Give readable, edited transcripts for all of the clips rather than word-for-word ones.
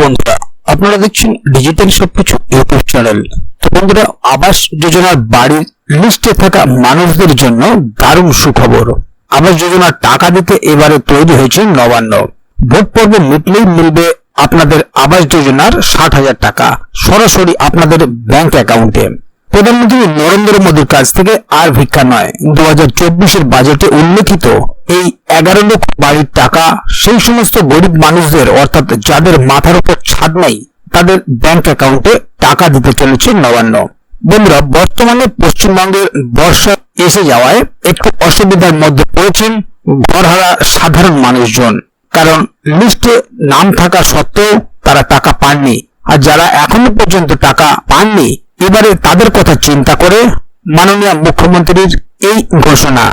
বন্ধুরা, আপনারা দেখছেন ডিজিটাল সবকিছু ইউটিউব চ্যানেল। তো বন্ধুরা, আবাস যোজনার বাড়ির লিস্টে থাকা মানুষদের জন্য দারুণ সুখবর। আবাস যোজনার টাকা দিতে এবারে তৈরি হয়েছে নবান্ন। ভোট পর্ব মিটলেই মিলবে আপনাদের আবাস যোজনার 60,000 টাকা সরাসরি আপনাদের ব্যাংক অ্যাকাউন্টে। প্রধানমন্ত্রী নরেন্দ্র মোদীর কাছ থেকে আর ভিক্ষা নয়, 2024-এর বাজেটে উল্লেখিত এই 11 লক্ষ বাড়ির টাকা সেই সমস্ত গরিব মানুষদের, অর্থাৎ যাদের মাথার উপর ছাদ নেই, তাদের ব্যাংক অ্যাকাউন্টে টাকা দিতে চলেছে নবান্ন। বন্ধুরা, বর্তমানে পশ্চিমবঙ্গের বর্ষা এসে যাওয়ায় একটু অসুবিধার মধ্যে পড়েছেন ঘরহারা সাধারণ মানুষজন। কারণ লিস্টে নাম থাকা সত্ত্বেও তারা টাকা পাননি, আর যারা এখনো পর্যন্ত টাকা পাননি, এবারে তাদের কথা চিন্তা করে মাননীয় মুখ্যমন্ত্রীর এই ঘোষণা।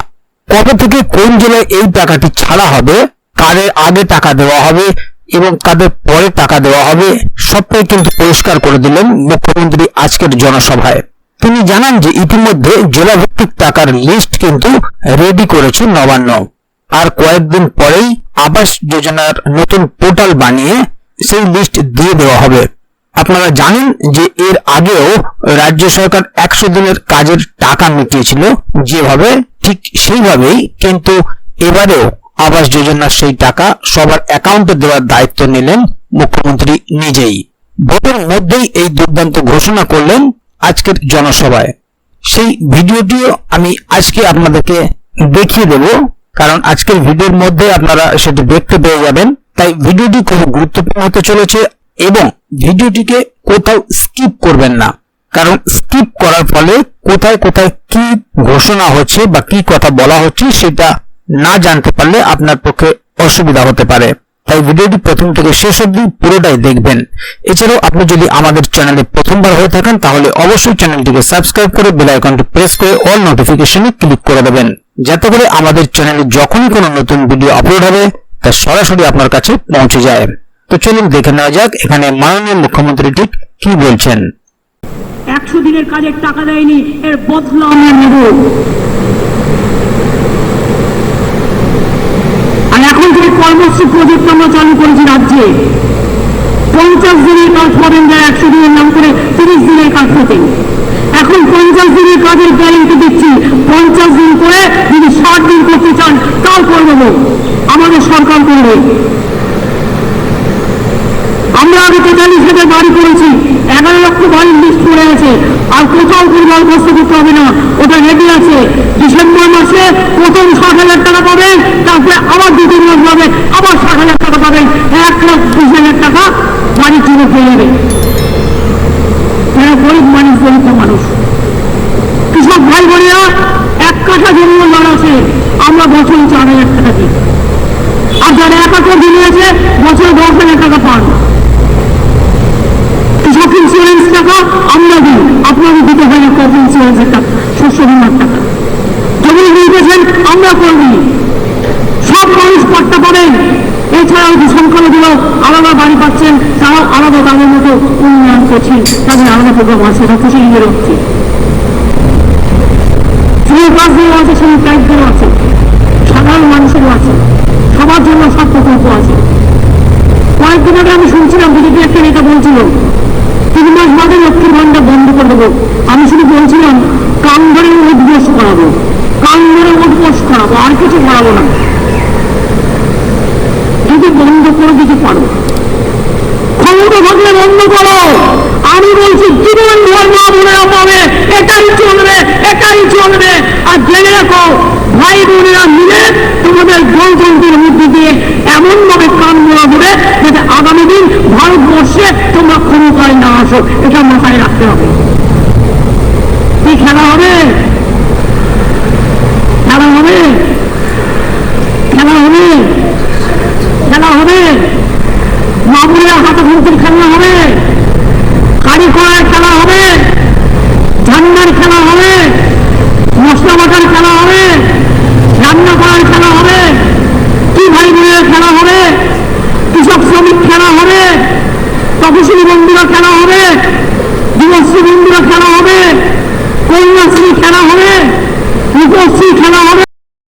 কবে থেকে কোন জেলায় এই টাকাটি ছাড়া হবে, কাদের আগে টাকা দেওয়া হবে এবং কাদের পরে টাকা দেওয়া হবে, সবটাই কিন্তু পরিষ্কার করে দিলেন মুখ্যমন্ত্রী আজকের জনসভায়। তিনি জানান যে ইতিমধ্যে জেলাভিত্তিক টাকার লিস্ট কিন্তু রেডি করেছে নবান্ন। আর কয়েকদিন পরেই আবাস যোজনার নতুন পোর্টাল বানিয়ে সেই লিস্ট দিয়ে দেওয়া হবে। আপনারা জানেন যে এর আগেও রাজ্য সরকার 100 দিনের কাজের টাকা মিটিয়েছিল যেভাবে, ঠিক সেইভাবেই কিন্তু এবারেও আবাস যোজনার সেই টাকা সবার অ্যাকাউন্টে দেওয়ার দায়িত্ব নিলেন মুখ্যমন্ত্রী নিজেই। ভোটের মধ্যেই এই দুর্দান্ত ঘোষণা করলেন আজকের জনসভায়। সেই ভিডিওটিও আমি আজকে আপনাদেরকে দেখিয়ে দেব, কারণ আজকের ভিডিওর মধ্যে আপনারা সেটি দেখতে পেয়ে যাবেন। তাই ভিডিওটি খুব গুরুত্বপূর্ণ হতে চলেছে এবং ভিডিওটিকে কোথাও স্কিপ করবেন না, কারণ স্কিপ করার ফলে কোথায় কোথায় কি ঘোষণা হচ্ছে বা কি কথা বলা হচ্ছে সেটা না জানতে পারলে আপনার পক্ষে অসুবিধা হতে পারে। তাই ভিডিওটি প্রথম থেকে শেষ অবধি পুরোটাই দেখবেন। এছাড়াও আপনি যদি আমাদের চ্যানেলে প্রথমবার হয়ে থাকেন তাহলে অবশ্যই চ্যানেলটিকে সাবস্ক্রাইব করে বেল আইকনটি প্রেস করে অল নোটিফিকেশনে ক্লিক করে দেবেন, যাতে করে আমাদের চ্যানেলে যখনই কোনো নতুন ভিডিও আপলোড হবে তা সরাসরি আপনার কাছে পৌঁছে যায়। তো চলুন দেখে নেওয়া যাক এখানে মাননীয় মুখ্যমন্ত্রী ঠিক কি বলছেন। 100 দিনের কাজের টাকা দেয়নি, এর বদলা আমরা নেব। আর এখন যে কর্মশ্রী প্রজেক্ট আমরা চালু করেছি রাজ্যে, 50 দিনের কাজ পাবেন যারা 100 দিনের নাম করে 30 দিনের কাজ পেতেন। এখন 50 দিনের কাজের গ্যারেন্টি দিচ্ছি, 50 দিন করে যদি 60 দিন করতে চান তাও করে দেবো, আমাদের সরকার করবে। আমরা আগে 43,000 বাড়ি করেছি, 11 লক্ষ বাড়ির লিস্ট পড়ে আছে, আর কোথাও কোনো দরখাস্ত করতে হবে না, ওটা রেডি আছে। ডিসেম্বর মাসে প্রথম 60,000 টাকা পাবেন, তারপরে আবার 2-3 মাস পাবে, আবার 60,000 টাকা পাবেন, 1,20,000 টাকা বাড়ির জন্য পেয়ে যাবে। যারা গরিব মানুষ, দরিদ্র মানুষ, কৃষক ভাই বোনেরা 1 কাঠা জমি আছে, আমরা বছরে 4,000 টাকা দিই। আর যারা 1 একর জমি আছে বছরে 10,000 টাকা পান। কৃষক ইন্স্যুরেন্স টাকা আমরা দিই, আপনাদের দিতে হয় না ক্রপ ইন্স্যুরেন্সের টাকা, শস্য বীমার টাকা। জমি নিয়েছেন আমরা করবি, সব মানুষ পাট্টা পাবেন। এছাড়াও যে সংখ্যালঘুরাও আলাদা বাড়ি পাচ্ছেন, তারাও আলাদা তাদের মতো উন্নয়ন করছেন, তাদের আলাদা প্রোগ্রাম আছে, এটা খুশি নিয়ে রাখছি। ফ্রি কাজ দেওয়া আছে, সেই টাইপ দেওয়া আছে, সাধারণ মানুষেরও আছে, সবার জন্য সব প্রকল্প আছে। কয়েকদিন আগে আমি শুনছিলাম বিজেপি একটা নেতা বলছিল 3 মাস বাদে লক্ষ্মীর ভান্ডার বন্ধ করে দেবো। আমি শুধু বলছিলাম কান ধরে উদ্বোস করাবো, কান ধরে উদ্বোস করাবো, আর কিছু করাবো না। যদি বন্ধ করে দিতে পারো, ক্ষমতা থাকলে বন্ধ করো। আমি বলছি জীবন ভর মা বোনেরা পাবে, এটাই চলবে, এটাই চলবে। আর জেনে রাখো ভাই বোনেরা মিলে